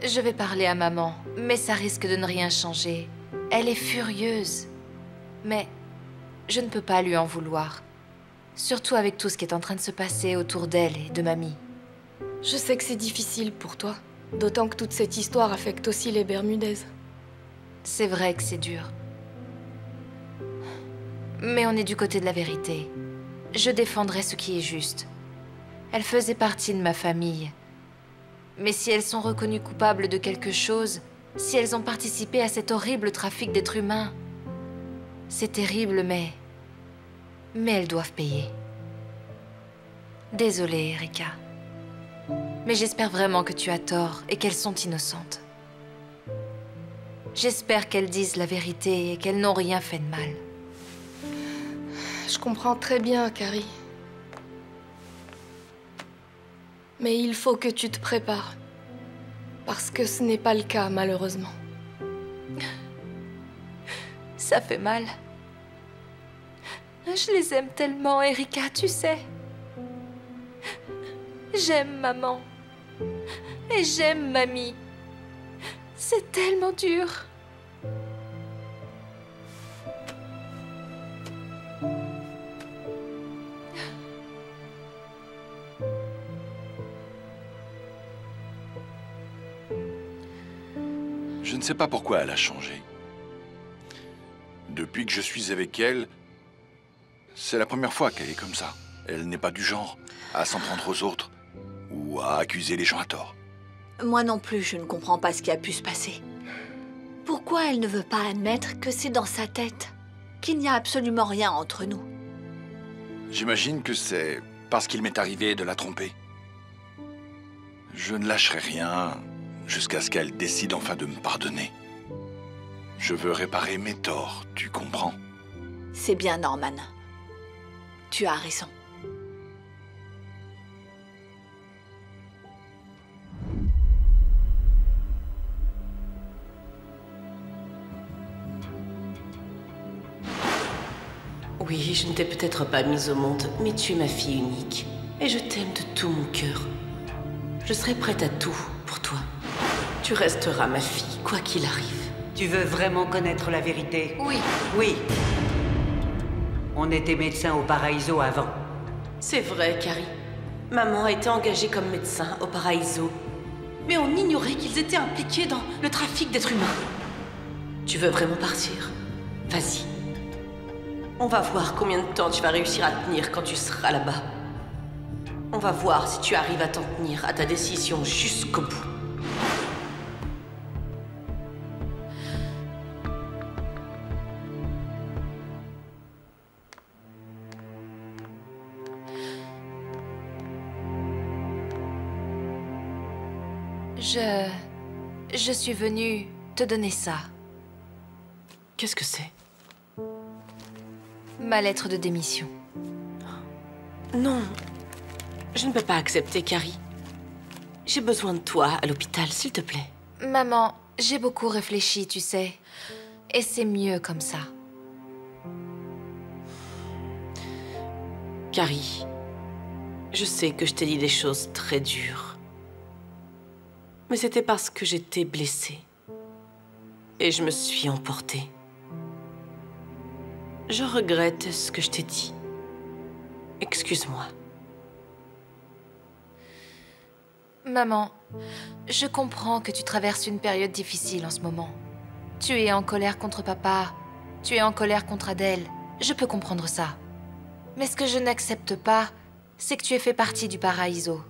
Je vais parler à maman, mais ça risque de ne rien changer. Elle est furieuse. Mais je ne peux pas lui en vouloir. Surtout avec tout ce qui est en train de se passer autour d'elle et de mamie. Je sais que c'est difficile pour toi. D'autant que toute cette histoire affecte aussi les Bermudaises. C'est vrai que c'est dur. Mais on est du côté de la vérité. Je défendrai ce qui est juste. Elles faisaient partie de ma famille. Mais si elles sont reconnues coupables de quelque chose, si elles ont participé à cet horrible trafic d'êtres humains, c'est terrible, mais elles doivent payer. Désolée, Erika. Mais j'espère vraiment que tu as tort et qu'elles sont innocentes. J'espère qu'elles disent la vérité et qu'elles n'ont rien fait de mal. Je comprends très bien, Carrie. Mais il faut que tu te prépares. Parce que ce n'est pas le cas, malheureusement. Ça fait mal. Je les aime tellement, Erika, tu sais. J'aime maman. Et j'aime mamie. C'est tellement dur. Je ne sais pas pourquoi elle a changé. Depuis que je suis avec elle, c'est la première fois qu'elle est comme ça. Elle n'est pas du genre à s'en prendre aux autres ou à accuser les gens à tort. Moi non plus, je ne comprends pas ce qui a pu se passer. Pourquoi elle ne veut pas admettre que c'est dans sa tête, qu'il n'y a absolument rien entre nous? J'imagine que c'est parce qu'il m'est arrivé de la tromper. Je ne lâcherai rien jusqu'à ce qu'elle décide enfin de me pardonner. Je veux réparer mes torts, tu comprends? C'est bien, Norman. Tu as raison. Oui, je ne t'ai peut-être pas mise au monde, mais tu es ma fille unique. Et je t'aime de tout mon cœur. Je serai prête à tout pour toi. Tu resteras ma fille, quoi qu'il arrive. Tu veux vraiment connaître la vérité? Oui. Oui. On était médecins au Paraiso avant. C'est vrai, Carrie. Maman a été engagée comme médecin au Paraiso. Mais on ignorait qu'ils étaient impliqués dans le trafic d'êtres humains. Tu veux vraiment partir? Vas-y. On va voir combien de temps tu vas réussir à tenir quand tu seras là-bas. On va voir si tu arrives à t'en tenir à ta décision jusqu'au bout. Je suis venue te donner ça. Qu'est-ce que c'est? Ma lettre de démission. Non, je ne peux pas accepter, Carrie. J'ai besoin de toi à l'hôpital, s'il te plaît. Maman, j'ai beaucoup réfléchi, tu sais. Et c'est mieux comme ça. Carrie, je sais que je t'ai dit des choses très dures. Mais c'était parce que j'étais blessée. Et je me suis emportée. Je regrette ce que je t'ai dit. Excuse-moi. Maman, je comprends que tu traverses une période difficile en ce moment. Tu es en colère contre papa, tu es en colère contre Adèle. Je peux comprendre ça. Mais ce que je n'accepte pas, c'est que tu aies fait partie du Paraiso.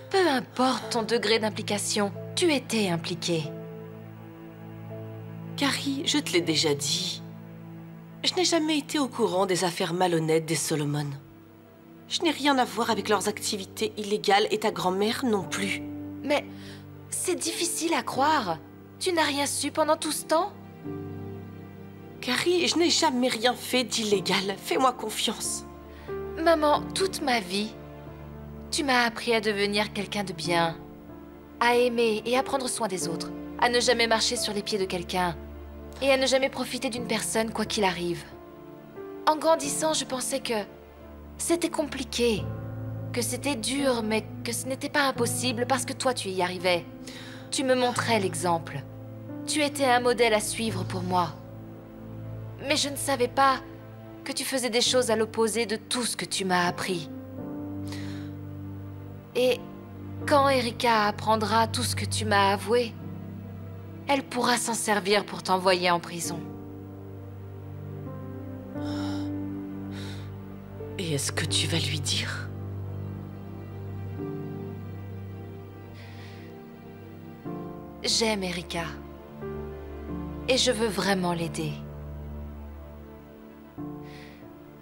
Peu importe ton degré d'implication, tu étais impliquée. Carrie, je te l'ai déjà dit. Je n'ai jamais été au courant des affaires malhonnêtes des Solomon. Je n'ai rien à voir avec leurs activités illégales et ta grand-mère non plus. Mais c'est difficile à croire. Tu n'as rien su pendant tout ce temps? Carrie, je n'ai jamais rien fait d'illégal. Fais-moi confiance. Maman, toute ma vie, tu m'as appris à devenir quelqu'un de bien, à aimer et à prendre soin des autres, à ne jamais marcher sur les pieds de quelqu'un et à ne jamais profiter d'une personne quoi qu'il arrive. En grandissant, je pensais que c'était compliqué, que c'était dur, mais que ce n'était pas impossible parce que toi, tu y arrivais. Tu me montrais l'exemple. Tu étais un modèle à suivre pour moi. Mais je ne savais pas que tu faisais des choses à l'opposé de tout ce que tu m'as appris. Et quand Erika apprendra tout ce que tu m'as avoué, elle pourra s'en servir pour t'envoyer en prison. Et est-ce que tu vas lui dire? J'aime Erika. Et je veux vraiment l'aider.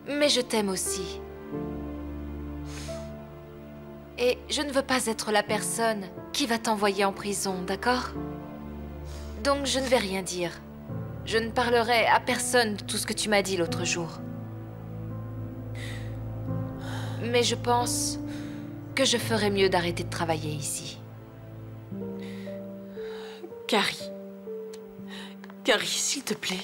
Mais je t'aime aussi. Et je ne veux pas être la personne qui va t'envoyer en prison, d'accord? Donc je ne vais rien dire. Je ne parlerai à personne de tout ce que tu m'as dit l'autre jour. Mais je pense que je ferais mieux d'arrêter de travailler ici. Carrie. Carrie, s'il te plaît.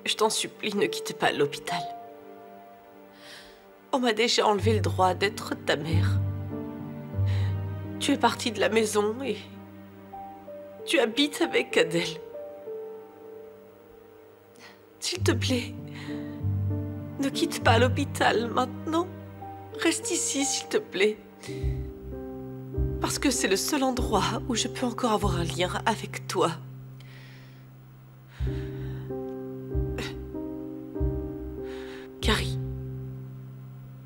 Je t'en supplie, ne quitte pas l'hôpital. On m'a déjà enlevé le droit d'être ta mère. Tu es partie de la maison et tu habites avec Adèle. S'il te plaît, ne quitte pas l'hôpital maintenant. Reste ici, s'il te plaît. Parce que c'est le seul endroit où je peux encore avoir un lien avec toi. Carrie,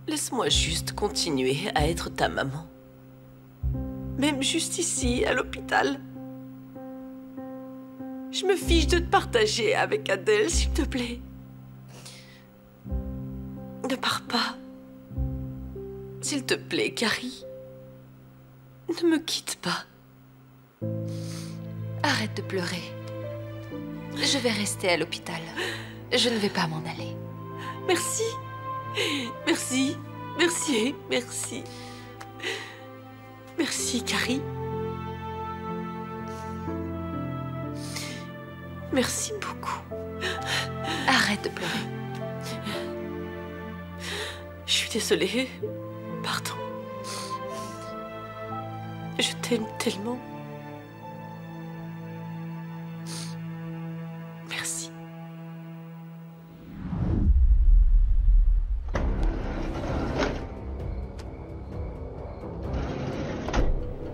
laisse-moi juste continuer à être ta maman. Même juste ici, à l'hôpital. Je me fiche de te partager avec Adèle, s'il te plaît. Ne pars pas. S'il te plaît, Carrie. Ne me quitte pas. Arrête de pleurer. Je vais rester à l'hôpital. Je ne vais pas m'en aller. Merci. Merci. Merci. Merci. Merci, Carrie. Merci beaucoup. Arrête de pleurer. Je suis désolée. Pardon. Je t'aime tellement. Merci.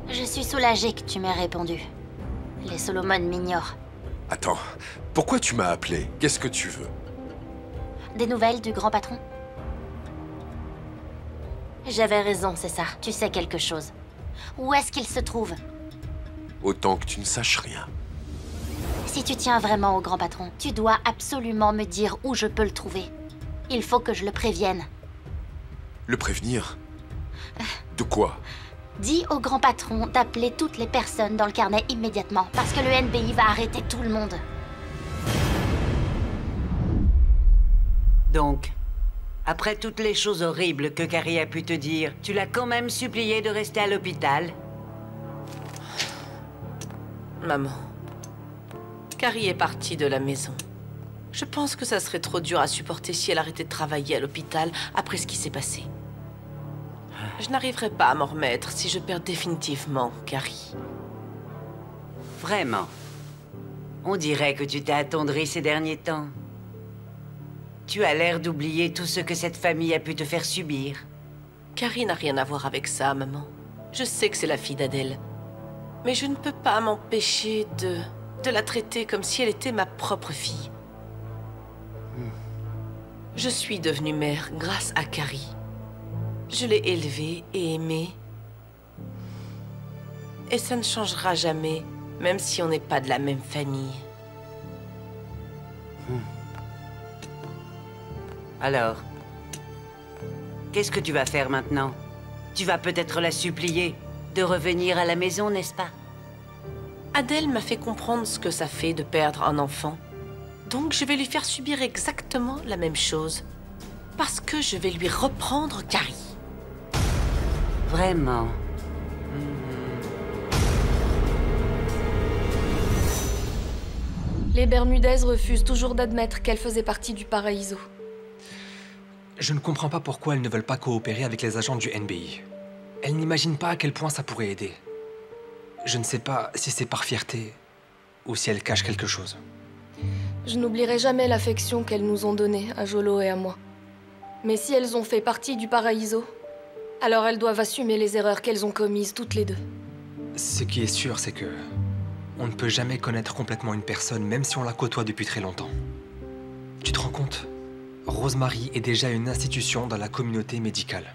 Je suis soulagée que tu m'aies répondu. Les Solomon m'ignorent. Attends, pourquoi tu m'as appelé? Qu'est-ce que tu veux? Des nouvelles du grand patron? J'avais raison, c'est ça. Tu sais quelque chose. Où est-ce qu'il se trouve? Autant que tu ne saches rien. Si tu tiens vraiment au grand patron, tu dois absolument me dire où je peux le trouver. Il faut que je le prévienne. Le prévenir? De quoi? Dis au grand patron d'appeler toutes les personnes dans le carnet immédiatement, parce que le NBI va arrêter tout le monde. Donc, après toutes les choses horribles que Carrie a pu te dire, tu l'as quand même supplié de rester à l'hôpital? Maman, Carrie est partie de la maison. Je pense que ça serait trop dur à supporter si elle arrêtait de travailler à l'hôpital après ce qui s'est passé. Je n'arriverai pas à m'en remettre si je perds définitivement Carrie. Vraiment? On dirait que tu t'es attendrie ces derniers temps. Tu as l'air d'oublier tout ce que cette famille a pu te faire subir. Carrie n'a rien à voir avec ça, maman. Je sais que c'est la fille d'Adèle. Mais je ne peux pas m'empêcher de la traiter comme si elle était ma propre fille. Je suis devenue mère grâce à Carrie. Je l'ai élevée et aimée. Et ça ne changera jamais, même si on n'est pas de la même famille. Alors, qu'est-ce que tu vas faire maintenant? Tu vas peut-être la supplier de revenir à la maison, n'est-ce pas? Adèle m'a fait comprendre ce que ça fait de perdre un enfant. Donc je vais lui faire subir exactement la même chose. Parce que je vais lui reprendre Carrie. Vraiment? Les Bermudez refusent toujours d'admettre qu'elle faisait partie du Paraiso. Je ne comprends pas pourquoi elles ne veulent pas coopérer avec les agents du NBI. Elle n'imagine pas à quel point ça pourrait aider. Je ne sais pas si c'est par fierté ou si elle cache quelque chose. Je n'oublierai jamais l'affection qu'elles nous ont donnée, à Jolo et à moi. Mais si elles ont fait partie du Paraíso, alors elles doivent assumer les erreurs qu'elles ont commises toutes les deux. Ce qui est sûr, c'est que on ne peut jamais connaître complètement une personne, même si on la côtoie depuis très longtemps. Tu te rends compte? Rosemary est déjà une institution dans la communauté médicale.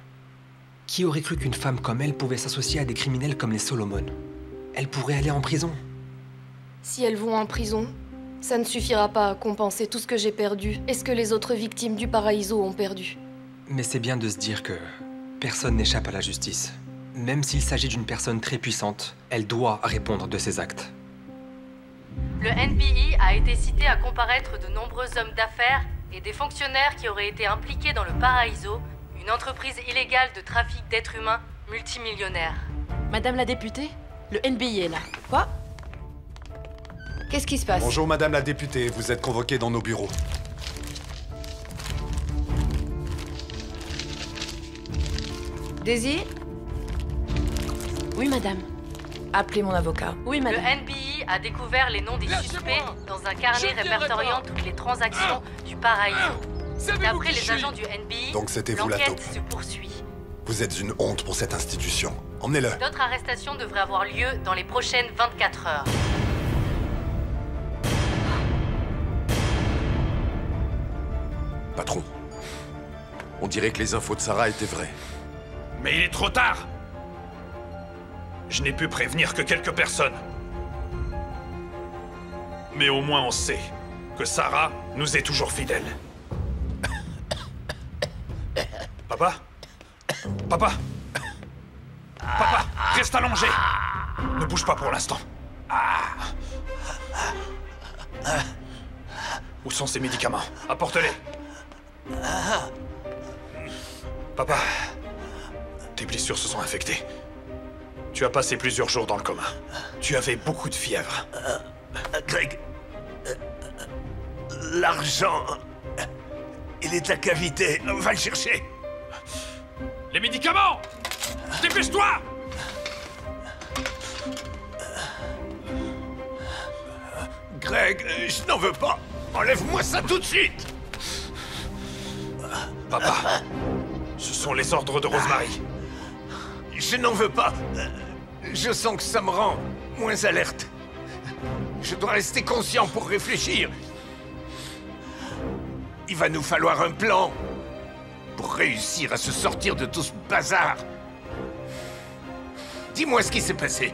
Qui aurait cru qu'une femme comme elle pouvait s'associer à des criminels comme les Solomon? Elle pourrait aller en prison. Si elles vont en prison, ça ne suffira pas à compenser tout ce que j'ai perdu et ce que les autres victimes du Paraíso ont perdu. Mais c'est bien de se dire que personne n'échappe à la justice. Même s'il s'agit d'une personne très puissante, elle doit répondre de ses actes. Le NBI a été cité à comparaître de nombreux hommes d'affaires et des fonctionnaires qui auraient été impliqués dans le Paraíso, une entreprise illégale de trafic d'êtres humains multimillionnaire. Madame la députée, le NBI est là. Quoi? Qu'est-ce qui se passe? Bonjour Madame la députée, vous êtes convoquée dans nos bureaux. Daisy? Oui, madame. Appelez mon avocat. Oui, madame. Le NBI a découvert les noms des suspects dans un carnet répertoriant toutes les transactions du Paraíso. D'après les agents du NBI, Donc c'était vous la taupe. l'enquête se poursuit. Vous êtes une honte pour cette institution. Emmenez-le. D'autres arrestations devraient avoir lieu dans les prochaines 24 heures. Patron, on dirait que les infos de Sarah étaient vraies. Mais il est trop tard! Je n'ai pu prévenir que quelques personnes. Mais au moins on sait que Sarah nous est toujours fidèle. Papa? Papa? Papa, reste allongé! Ne bouge pas pour l'instant. Où sont ces médicaments? Apporte-les. Papa, tes blessures se sont infectées. Tu as passé plusieurs jours dans le coma. Tu avais beaucoup de fièvre. Greg, l'argent, il est à cavité. Va le chercher. Les médicaments! Dépêche-toi! Greg, je n'en veux pas. Enlève-moi ça tout de suite. Papa, ce sont les ordres de Rosemary. Je n'en veux pas. Je sens que ça me rend moins alerte. Je dois rester conscient pour réfléchir. Il va nous falloir un plan pour réussir à se sortir de tout ce bazar. Dis-moi ce qui s'est passé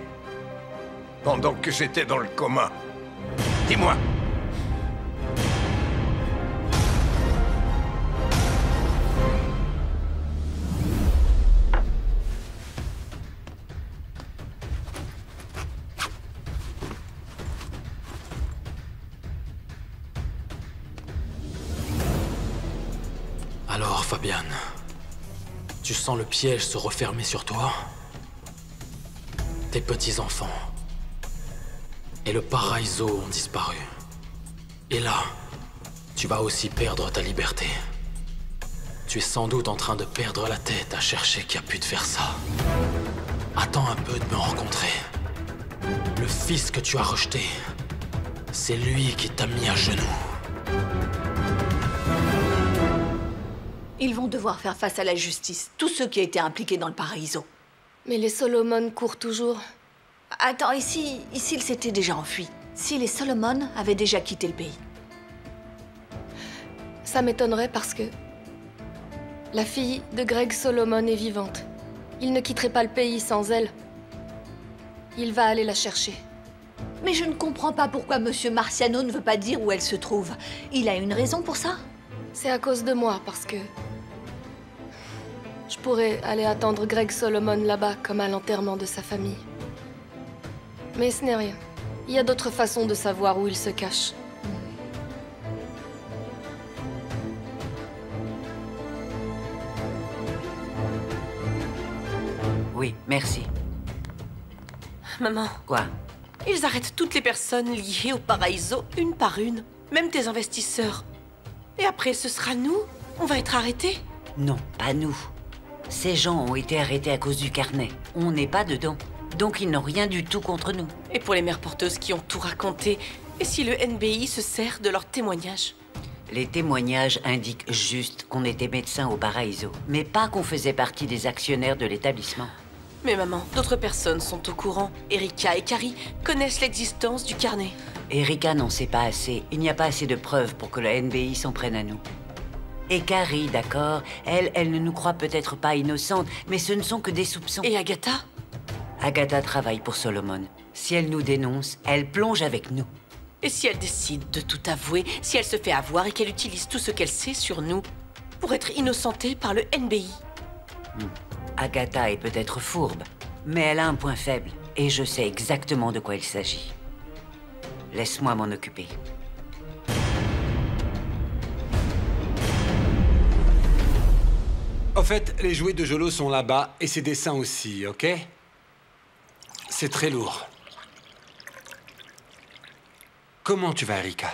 pendant que j'étais dans le coma. Dis-moi. Alors, Fabian, tu sens le piège se refermer sur toi? Tes petits-enfants et le Paraíso ont disparu. Et là, tu vas aussi perdre ta liberté. Tu es sans doute en train de perdre la tête à chercher qui a pu te faire ça. Attends un peu de me rencontrer. Le fils que tu as rejeté, c'est lui qui t'a mis à genoux. Ils vont devoir faire face à la justice, tous ceux qui ont été impliqués dans le Paraíso. Mais les Solomon courent toujours. Attends, ici, ils s'étaient déjà enfuis. Si les Solomon avaient déjà quitté le pays. Ça m'étonnerait parce que la fille de Greg Solomon est vivante. Il ne quitterait pas le pays sans elle. Il va aller la chercher. Mais je ne comprends pas pourquoi Monsieur Marciano ne veut pas dire où elle se trouve. Il a une raison pour ça? C'est à cause de moi, parce que je pourrais aller attendre Greg Solomon là-bas, comme à l'enterrement de sa famille. Mais ce n'est rien. Il y a d'autres façons de savoir où il se cache. Oui, merci. Maman. Quoi? Ils arrêtent toutes les personnes liées au Paraíso, une par une. Même tes investisseurs. Et après, ce sera nous? On va être arrêtés? Non, pas nous. Ces gens ont été arrêtés à cause du carnet. On n'est pas dedans. Donc ils n'ont rien du tout contre nous. Et pour les mères porteuses qui ont tout raconté, et si le NBI se sert de leurs témoignages? Les témoignages indiquent juste qu'on était médecin au Paraiso, mais pas qu'on faisait partie des actionnaires de l'établissement. Mais maman, d'autres personnes sont au courant. Erika et Carrie connaissent l'existence du carnet. Erika n'en sait pas assez. Il n'y a pas assez de preuves pour que le NBI s'en prenne à nous. Et Carrie, d'accord, elle ne nous croit peut-être pas innocente, mais ce ne sont que des soupçons. Et Agatha? Agatha travaille pour Solomon. Si elle nous dénonce, elle plonge avec nous. Et si elle décide de tout avouer, si elle se fait avoir et qu'elle utilise tout ce qu'elle sait sur nous pour être innocentée par le NBI? Agatha est peut-être fourbe, mais elle a un point faible, et je sais exactement de quoi il s'agit. Laisse-moi m'en occuper. Au fait, les jouets de Jolo sont là-bas, et ses dessins aussi, ok? C'est très lourd. Comment tu vas, Erika?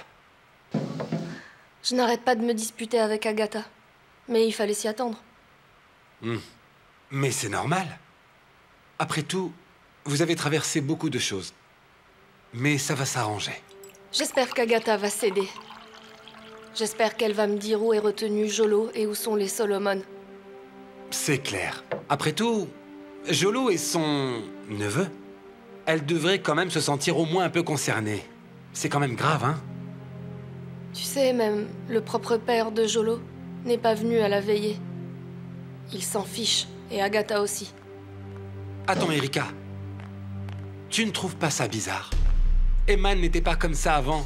Je n'arrête pas de me disputer avec Agatha. Mais il fallait s'y attendre. Mais c'est normal. Après tout, vous avez traversé beaucoup de choses. Mais ça va s'arranger. J'espère qu'Agatha va céder. J'espère qu'elle va me dire où est retenu Jolo et où sont les Solomon. C'est clair. Après tout, Jolo est son neveu. Elle devrait quand même se sentir au moins un peu concernée. C'est quand même grave, hein? Tu sais, même le propre père de Jolo n'est pas venu à la veillée. Il s'en fiche, et Agatha aussi. Attends, Erika. Tu ne trouves pas ça bizarre? Eman n'était pas comme ça avant.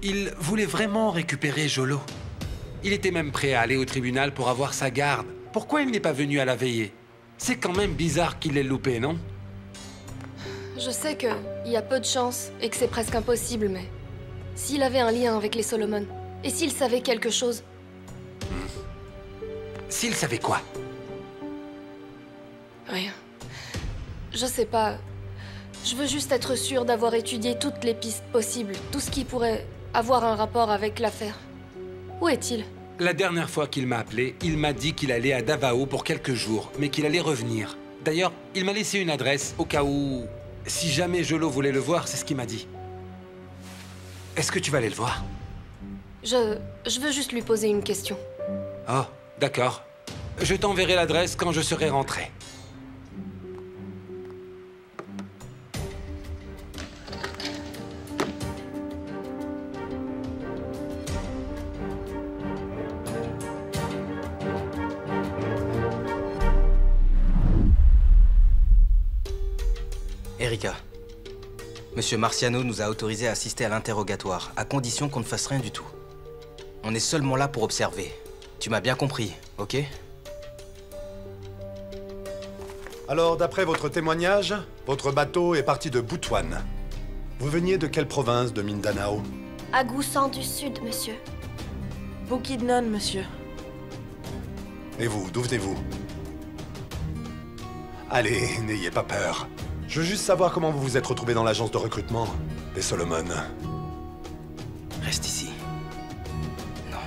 Il voulait vraiment récupérer Jolo. Il était même prêt à aller au tribunal pour avoir sa garde. Pourquoi il n'est pas venu à la veillée? C'est quand même bizarre qu'il l'ait loupé, non? Je sais qu'il y a peu de chance et que c'est presque impossible, mais... S'il avait un lien avec les Solomon, et s'il savait quelque chose... S'il savait quoi? Rien. Je sais pas. Je veux juste être sûre d'avoir étudié toutes les pistes possibles, tout ce qui pourrait avoir un rapport avec l'affaire. Où est-il? La dernière fois qu'il m'a appelé, il m'a dit qu'il allait à Davao pour quelques jours, mais qu'il allait revenir. D'ailleurs, il m'a laissé une adresse au cas où... Si jamais Jolo voulait le voir, c'est ce qu'il m'a dit. Est-ce que tu vas aller le voir? Je veux juste lui poser une question. Oh, d'accord. Je t'enverrai l'adresse quand je serai rentré. Erika, Monsieur Marciano nous a autorisé à assister à l'interrogatoire, à condition qu'on ne fasse rien du tout. On est seulement là pour observer. Tu m'as bien compris, ok? Alors, d'après votre témoignage, votre bateau est parti de Butuan. Vous veniez de quelle province de Mindanao? Agusan du Sud, monsieur. Bukidnon, monsieur. Et vous, d'où venez-vous? Allez, n'ayez pas peur. Je veux juste savoir comment vous vous êtes retrouvé dans l'agence de recrutement des Solomon. Reste ici. Non.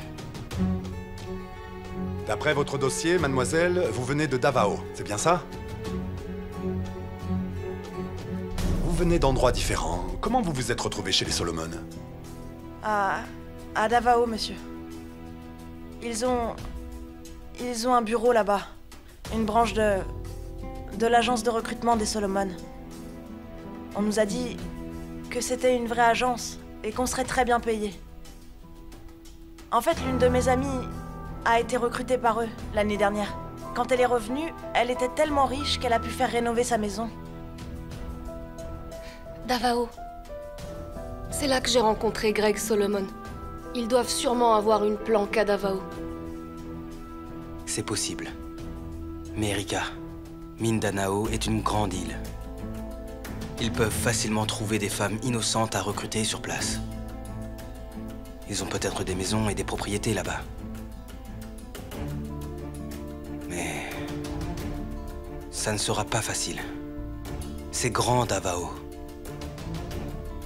D'après votre dossier, mademoiselle, vous venez de Davao, c'est bien ça? Vous venez d'endroits différents. Comment vous vous êtes retrouvé chez les Solomon? À Davao, monsieur. Ils ont un bureau là-bas. Une branche de l'agence de recrutement des Solomon. On nous a dit que c'était une vraie agence et qu'on serait très bien payé. En fait, l'une de mes amies a été recrutée par eux l'année dernière. Quand elle est revenue, elle était tellement riche qu'elle a pu faire rénover sa maison. Davao. C'est là que j'ai rencontré Greg Solomon. Ils doivent sûrement avoir une planque à Davao. C'est possible. Mais Erika, Mindanao est une grande île. Ils peuvent facilement trouver des femmes innocentes à recruter sur place. Ils ont peut-être des maisons et des propriétés là-bas. Mais... ça ne sera pas facile. C'est grand, Davao.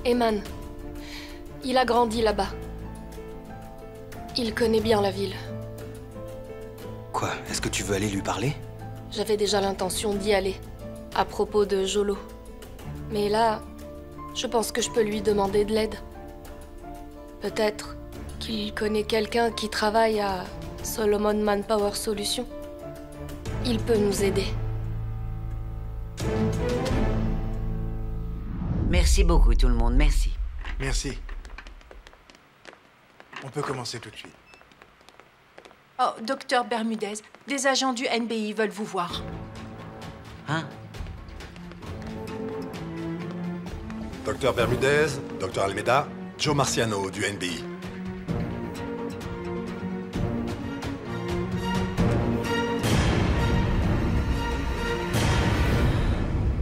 Eman. Il a grandi là-bas. Il connaît bien la ville. Quoi? Est-ce que tu veux aller lui parler? J'avais déjà l'intention d'y aller, à propos de Jolo. Mais là, je pense que je peux lui demander de l'aide. Peut-être qu'il connaît quelqu'un qui travaille à Solomon Manpower Solutions. Il peut nous aider. Merci beaucoup tout le monde, merci. Merci. On peut commencer tout de suite. Oh, docteur Bermudez, des agents du NBI veulent vous voir. Hein? Docteur Bermudez, Docteur Almeida, Joe Marciano du NBI.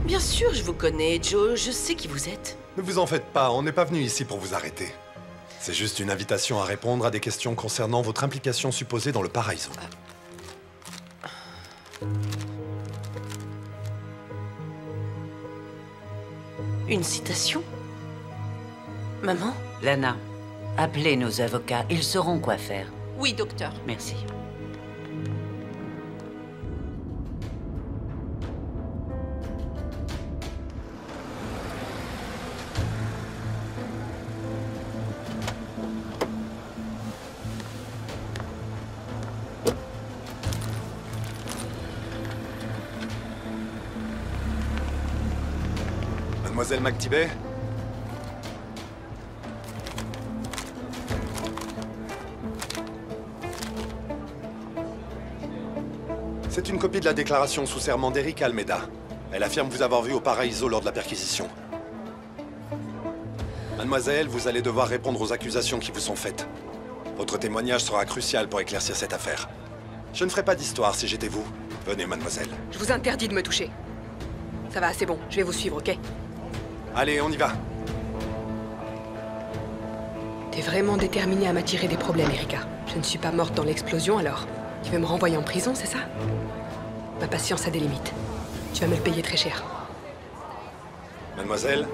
Bien sûr, je vous connais, Joe. Je sais qui vous êtes. Ne vous en faites pas, on n'est pas venu ici pour vous arrêter. C'est juste une invitation à répondre à des questions concernant votre implication supposée dans le Paraiso. Une citation? Maman? Lana, appelez nos avocats, ils sauront quoi faire. Oui, docteur. Merci. Mademoiselle McTibet? C'est une copie de la déclaration sous serment d'Erica Almeida. Elle affirme vous avoir vu au Paraiso lors de la perquisition. Mademoiselle, vous allez devoir répondre aux accusations qui vous sont faites. Votre témoignage sera crucial pour éclaircir cette affaire. Je ne ferai pas d'histoire si j'étais vous. Venez, mademoiselle. Je vous interdis de me toucher. Ça va, c'est bon, je vais vous suivre, ok? Allez, on y va. T'es vraiment déterminée à m'attirer des problèmes, Erika. Je ne suis pas morte dans l'explosion, alors. Tu veux me renvoyer en prison, c'est ça? Ma patience a des limites. Tu vas me le payer très cher. Mademoiselle,